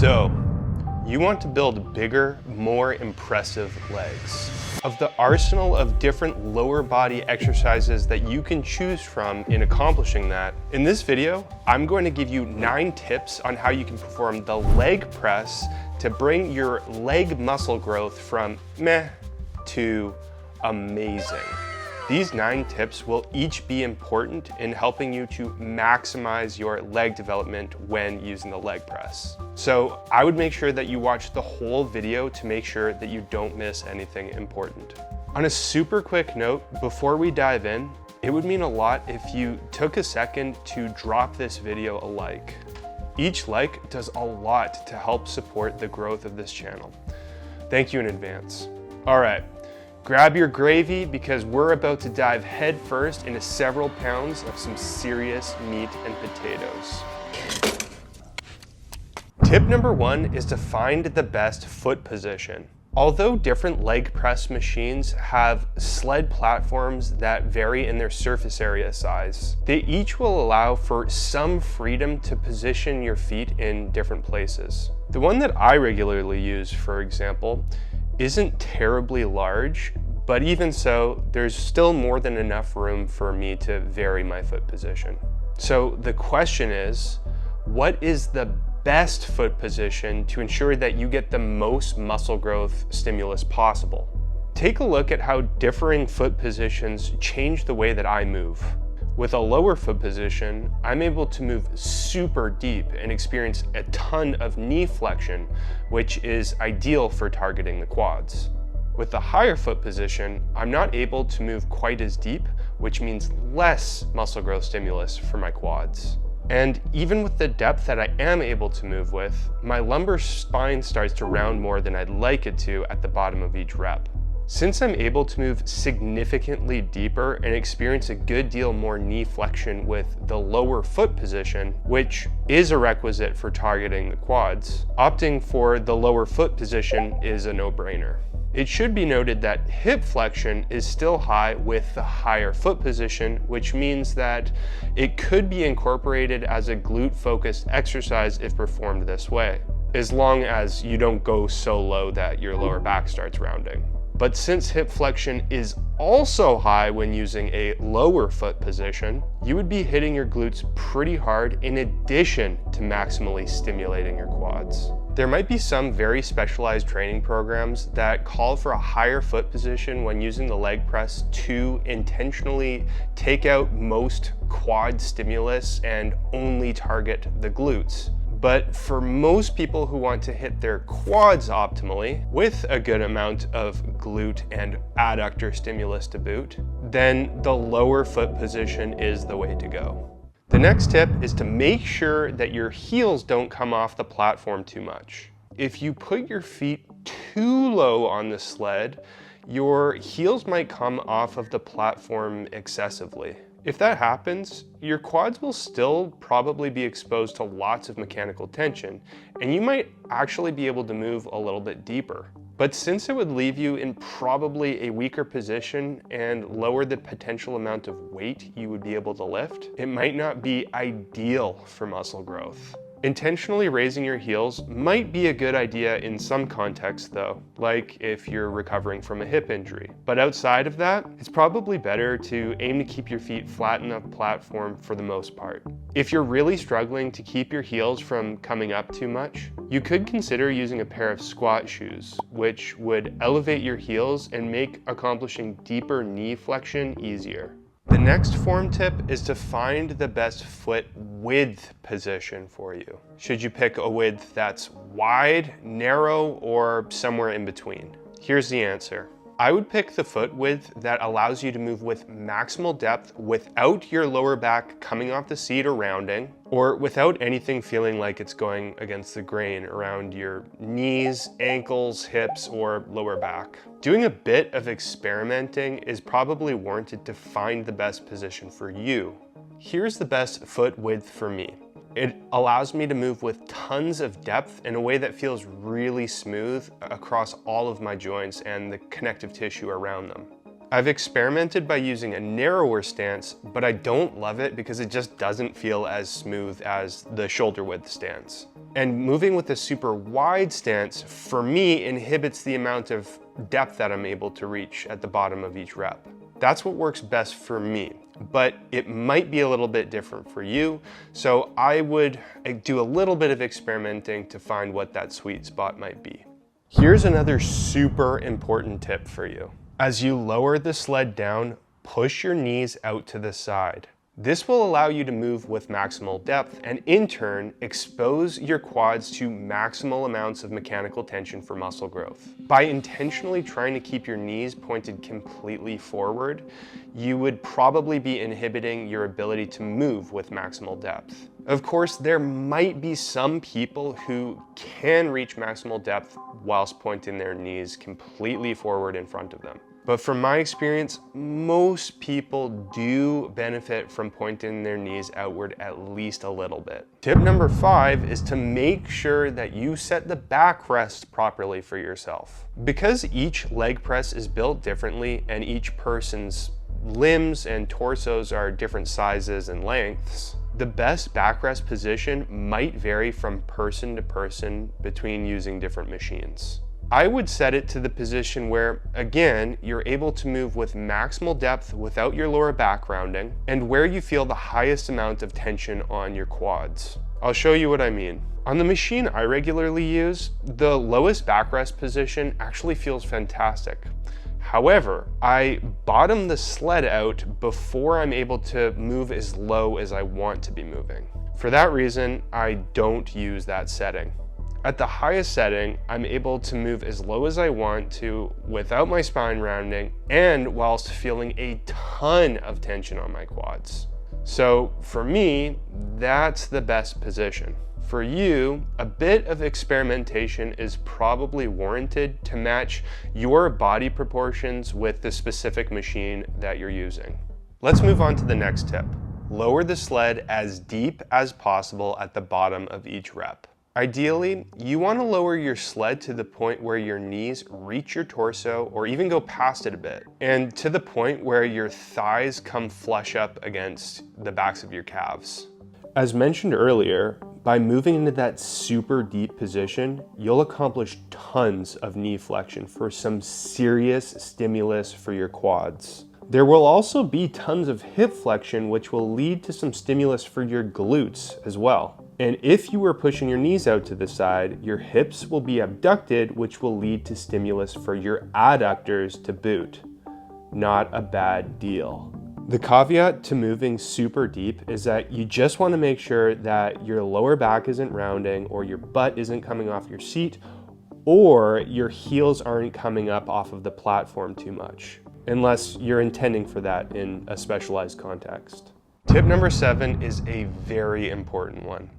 So, you want to build bigger, more impressive legs. Of the arsenal of different lower body exercises that you can choose from in accomplishing that, in this video, I'm going to give you 9 tips on how you can perform the leg press to bring your leg muscle growth from meh to amazing. These 9 tips will each be important in helping you to maximize your leg development when using the leg press. So I would make sure that you watch the whole video to make sure that you don't miss anything important. On a super quick note, before we dive in, it would mean a lot if you took a second to drop this video a like. Each like does a lot to help support the growth of this channel. Thank you in advance. All right. Grab your gravy because we're about to dive head first into several pounds of some serious meat and potatoes. Tip number 1 is to find the best foot position. Although different leg press machines have sled platforms that vary in their surface area size, they each will allow for some freedom to position your feet in different places. The one that I regularly use, for example, isn't terribly large, but even so, there's still more than enough room for me to vary my foot position. So the question is, what is the best foot position to ensure that you get the most muscle growth stimulus possible? Take a look at how differing foot positions change the way that I move. With a lower foot position, I'm able to move super deep and experience a ton of knee flexion, which is ideal for targeting the quads. With the higher foot position, I'm not able to move quite as deep, which means less muscle growth stimulus for my quads. And even with the depth that I am able to move with, my lumbar spine starts to round more than I'd like it to at the bottom of each rep. Since I'm able to move significantly deeper and experience a good deal more knee flexion with the lower foot position, which is a requisite for targeting the quads, opting for the lower foot position is a no-brainer. It should be noted that hip flexion is still high with the higher foot position, which means that it could be incorporated as a glute-focused exercise if performed this way, as long as you don't go so low that your lower back starts rounding. But since hip flexion is also high when using a lower foot position, you would be hitting your glutes pretty hard in addition to maximally stimulating your quads. There might be some very specialized training programs that call for a higher foot position when using the leg press to intentionally take out most quad stimulus and only target the glutes. But for most people who want to hit their quads optimally with a good amount of glute and adductor stimulus to boot, then the lower foot position is the way to go. The next tip is to make sure that your heels don't come off the platform too much. If you put your feet too low on the sled, your heels might come off of the platform excessively. If that happens, your quads will still probably be exposed to lots of mechanical tension, and you might actually be able to move a little bit deeper. But since it would leave you in probably a weaker position and lower the potential amount of weight you would be able to lift, it might not be ideal for muscle growth. Intentionally raising your heels might be a good idea in some contexts though, like if you're recovering from a hip injury. But outside of that, it's probably better to aim to keep your feet flat on the platform for the most part. If you're really struggling to keep your heels from coming up too much, you could consider using a pair of squat shoes, which would elevate your heels and make accomplishing deeper knee flexion easier. The next form tip is to find the best foot width position for you. Should you pick a width that's wide, narrow, or somewhere in between? Here's the answer. I would pick the foot width that allows you to move with maximal depth without your lower back coming off the seat or rounding, or without anything feeling like it's going against the grain around your knees, ankles, hips, or lower back. Doing a bit of experimenting is probably warranted to find the best position for you. Here's the best foot width for me. It allows me to move with tons of depth in a way that feels really smooth across all of my joints and the connective tissue around them. I've experimented by using a narrower stance, but I don't love it because it just doesn't feel as smooth as the shoulder width stance. And moving with a super wide stance, for me, inhibits the amount of depth that I'm able to reach at the bottom of each rep. That's what works best for me, but it might be a little bit different for you. So I would do a little bit of experimenting to find what that sweet spot might be. Here's another super important tip for you. As you lower the sled down, push your knees out to the side. This will allow you to move with maximal depth and in turn, expose your quads to maximal amounts of mechanical tension for muscle growth. By intentionally trying to keep your knees pointed completely forward, you would probably be inhibiting your ability to move with maximal depth. Of course, there might be some people who can reach maximal depth whilst pointing their knees completely forward in front of them. But from my experience, most people do benefit from pointing their knees outward at least a little bit. Tip number 5 is to make sure that you set the backrest properly for yourself. Because each leg press is built differently and each person's limbs and torsos are different sizes and lengths, the best backrest position might vary from person to person between using different machines. I would set it to the position where, again, you're able to move with maximal depth without your lower back rounding, and where you feel the highest amount of tension on your quads. I'll show you what I mean. On the machine I regularly use, the lowest backrest position actually feels fantastic. However, I bottom the sled out before I'm able to move as low as I want to be moving. For that reason, I don't use that setting. At the highest setting, I'm able to move as low as I want to without my spine rounding and whilst feeling a ton of tension on my quads. So for me, that's the best position. For you, a bit of experimentation is probably warranted to match your body proportions with the specific machine that you're using. Let's move on to the next tip. Lower the sled as deep as possible at the bottom of each rep. Ideally, you want to lower your sled to the point where your knees reach your torso or even go past it a bit, and to the point where your thighs come flush up against the backs of your calves. As mentioned earlier, by moving into that super deep position, you'll accomplish tons of knee flexion for some serious stimulus for your quads. There will also be tons of hip flexion, which will lead to some stimulus for your glutes as well. And if you are pushing your knees out to the side, your hips will be abducted, which will lead to stimulus for your adductors to boot. Not a bad deal. The caveat to moving super deep is that you just want to make sure that your lower back isn't rounding or your butt isn't coming off your seat or your heels aren't coming up off of the platform too much, unless you're intending for that in a specialized context. Tip number 7 is a very important one.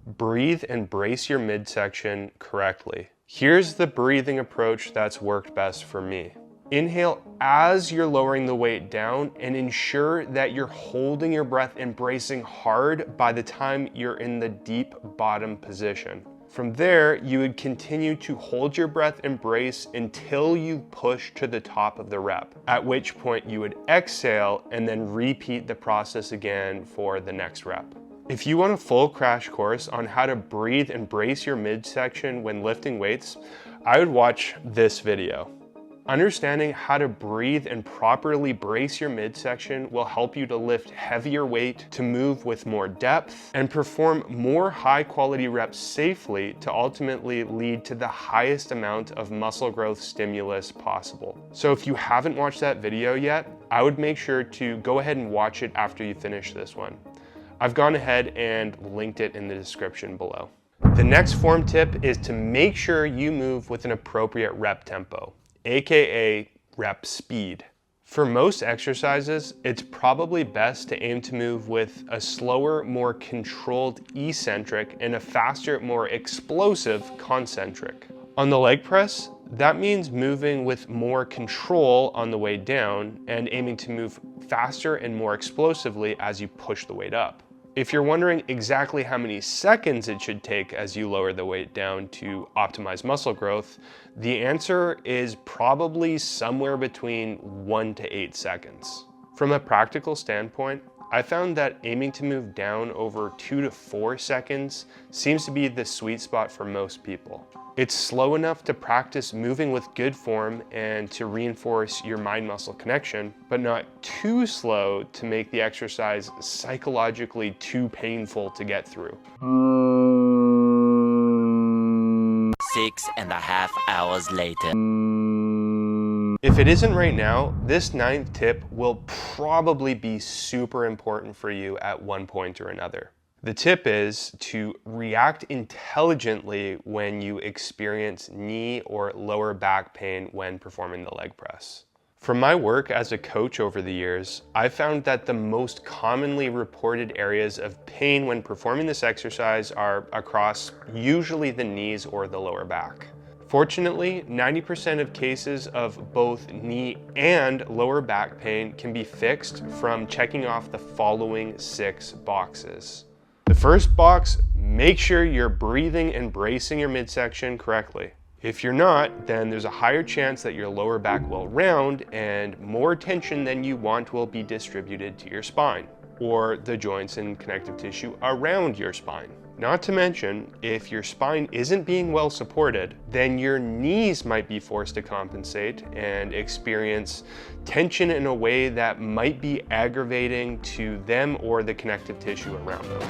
Breathe and brace your midsection correctly. Here's the breathing approach that's worked best for me. Inhale as you're lowering the weight down and ensure that you're holding your breath and bracing hard by the time you're in the deep bottom position. From there, you would continue to hold your breath and brace until you push to the top of the rep, at which point you would exhale and then repeat the process again for the next rep. If you want a full crash course on how to breathe and brace your midsection when lifting weights, I would watch this video. Understanding how to breathe and properly brace your midsection will help you to lift heavier weight, to move with more depth, and perform more high-quality reps safely to ultimately lead to the highest amount of muscle growth stimulus possible. So if you haven't watched that video yet, I would make sure to go ahead and watch it after you finish this one. I've gone ahead and linked it in the description below. The next form tip is to make sure you move with an appropriate rep tempo, aka rep speed. For most exercises, it's probably best to aim to move with a slower, more controlled eccentric and a faster, more explosive concentric. On the leg press, that means moving with more control on the way down and aiming to move faster and more explosively as you push the weight up. If you're wondering exactly how many seconds it should take as you lower the weight down to optimize muscle growth, the answer is probably somewhere between 1 to 8 seconds. From a practical standpoint, I found that aiming to move down over 2 to 4 seconds seems to be the sweet spot for most people. It's slow enough to practice moving with good form and to reinforce your mind-muscle connection, but not too slow to make the exercise psychologically too painful to get through. 6.5 hours later. If it isn't right now, this 9th tip will probably be super important for you at one point or another. The tip is to react intelligently when you experience knee or lower back pain when performing the leg press. From my work as a coach over the years, I've found that the most commonly reported areas of pain when performing this exercise are across usually the knees or the lower back. Fortunately, 90% of cases of both knee and lower back pain can be fixed from checking off the following 6 boxes. The first box, make sure you're breathing and bracing your midsection correctly. If you're not, then there's a higher chance that your lower back will round and more tension than you want will be distributed to your spine or the joints and connective tissue around your spine. Not to mention, if your spine isn't being well supported, then your knees might be forced to compensate and experience tension in a way that might be aggravating to them or the connective tissue around them.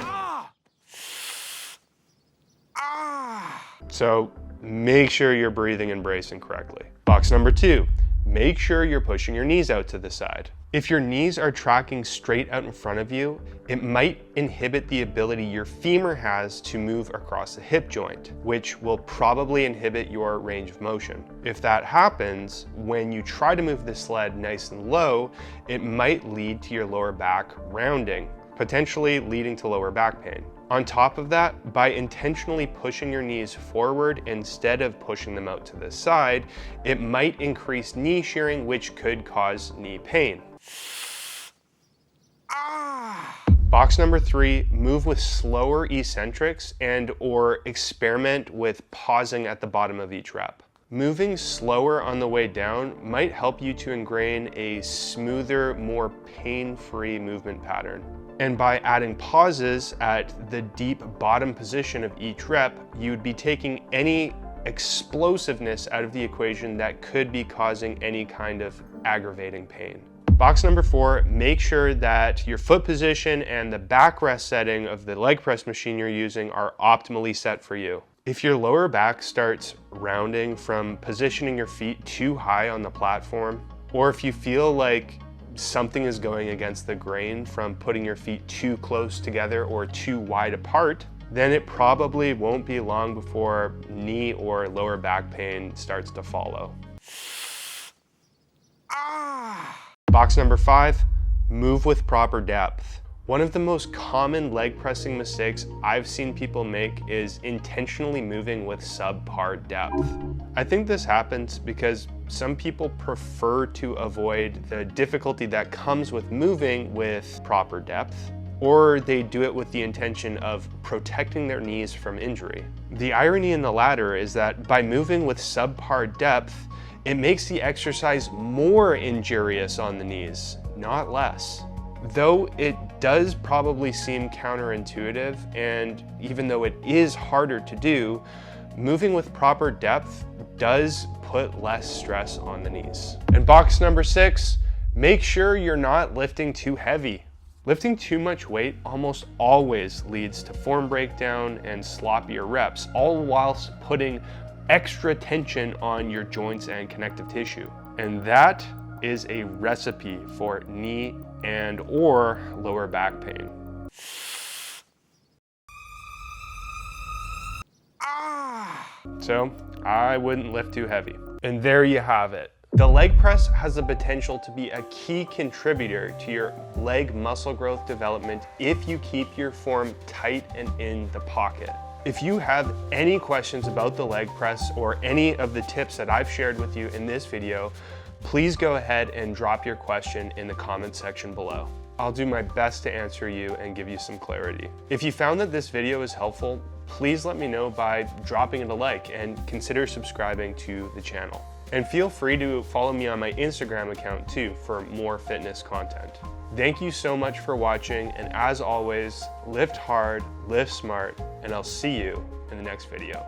So make sure you're breathing and bracing correctly. Box number 2, make sure you're pushing your knees out to the side. If your knees are tracking straight out in front of you, it might inhibit the ability your femur has to move across the hip joint, which will probably inhibit your range of motion. If that happens, when you try to move the sled nice and low, it might lead to your lower back rounding, potentially leading to lower back pain. On top of that, by intentionally pushing your knees forward instead of pushing them out to the side, it might increase knee shearing, which could cause knee pain. Box number 3, move with slower eccentrics and or experiment with pausing at the bottom of each rep. Moving slower on the way down might help you to ingrain a smoother, more pain-free movement pattern. And by adding pauses at the deep bottom position of each rep, you'd be taking any explosiveness out of the equation that could be causing any kind of aggravating pain. Box number 4, make sure that your foot position and the backrest setting of the leg press machine you're using are optimally set for you. If your lower back starts rounding from positioning your feet too high on the platform, or if you feel like something is going against the grain from putting your feet too close together or too wide apart, then it probably won't be long before knee or lower back pain starts to follow. Box number 5, move with proper depth. One of the most common leg pressing mistakes I've seen people make is intentionally moving with subpar depth. I think this happens because some people prefer to avoid the difficulty that comes with moving with proper depth, or they do it with the intention of protecting their knees from injury. The irony in the latter is that by moving with subpar depth, it makes the exercise more injurious on the knees, not less. Though it does probably seem counterintuitive, and even though it is harder to do, moving with proper depth does put less stress on the knees. And box number 6, make sure you're not lifting too heavy. Lifting too much weight almost always leads to form breakdown and sloppier reps, all whilst putting extra tension on your joints and connective tissue. And that is a recipe for knee and or lower back pain. So I wouldn't lift too heavy. And there you have it. The leg press has the potential to be a key contributor to your leg muscle growth development if you keep your form tight and in the pocket. If you have any questions about the leg press or any of the tips that I've shared with you in this video, please go ahead and drop your question in the comment section below. I'll do my best to answer you and give you some clarity. If you found that this video is helpful, please let me know by dropping it a like and consider subscribing to the channel. And feel free to follow me on my Instagram account too for more fitness content. Thank you so much for watching, and as always, lift hard, lift smart, and I'll see you in the next video.